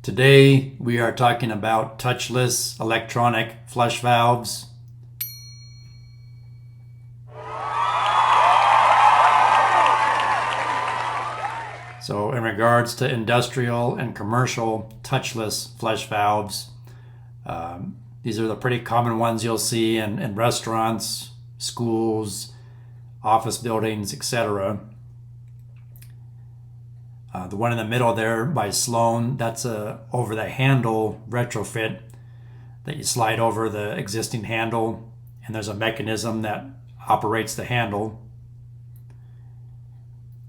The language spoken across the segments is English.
Today we are talking about touchless electronic flush valves. So in regards to industrial and commercial touchless flush valves, these are the pretty common ones you'll see in restaurants, schools, office buildings, etc. The one in the middle there by Sloan, that's a over the handle retrofit that you slide over the existing handle, and there's a mechanism that operates the handle.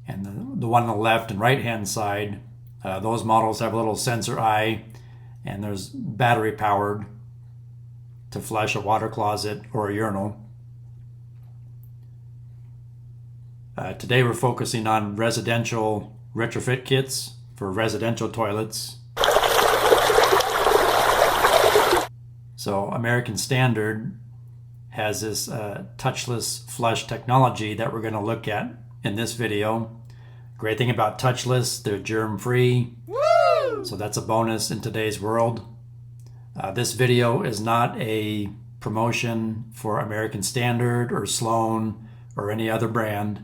And the one on the left and right hand side, those models have a little sensor eye, and there's battery powered to flush a water closet or a urinal. Today we're focusing on residential retrofit kits for residential toilets. So American Standard has this touchless flush technology that we're going to look at in this video. Great thing about touchless, they're germ-free. Woo! So that's a bonus in today's world. This video is not a promotion for American Standard or Sloan or any other brand.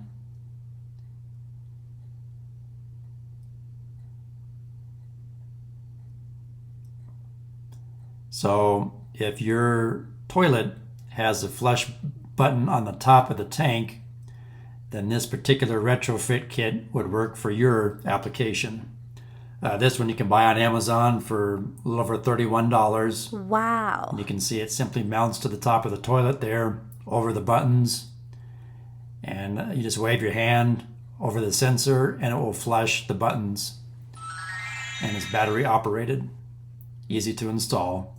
So if your toilet has a flush button on the top of the tank, then this particular retrofit kit would work for your application. This one you can buy on Amazon for a little over $31. Wow. And you can see it simply mounts to the top of the toilet there over the buttons. And you just wave your hand over the sensor and it will flush the buttons. And it's battery operated. Easy to install.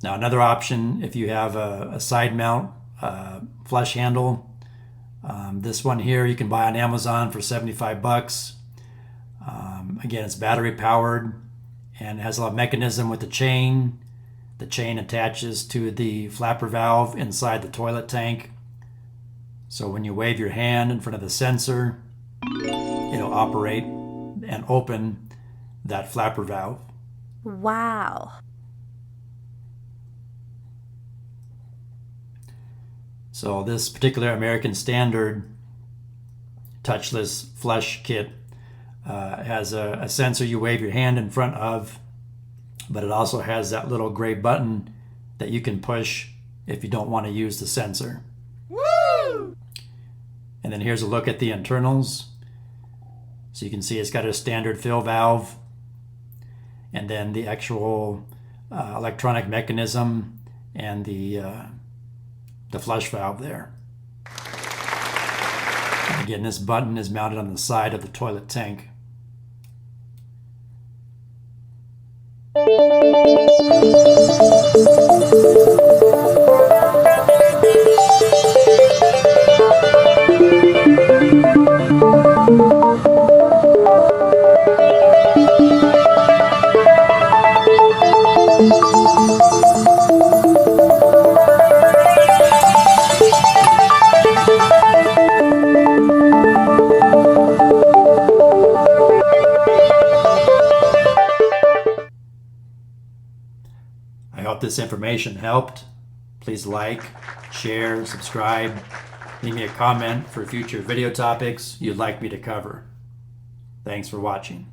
Now another option, if you have a side mount flush handle, this one here you can buy on Amazon for $75. Again, it's battery powered and has a mechanism with the chain. The chain attaches to the flapper valve inside the toilet tank. So when you wave your hand in front of the sensor, it'll operate and open that flapper valve. Wow. So this particular American Standard touchless flush kit has a sensor you wave your hand in front of, but it also has that little gray button that you can push if you don't want to use the sensor. Woo! And then here's a look at the internals. So you can see it's got a standard fill valve, and then the actual electronic mechanism and the flush valve there. And again, this button is mounted on the side of the toilet tank. I hope this information helped. Please like, share, subscribe. Leave me a comment for future video topics you'd like me to cover. Thanks for watching.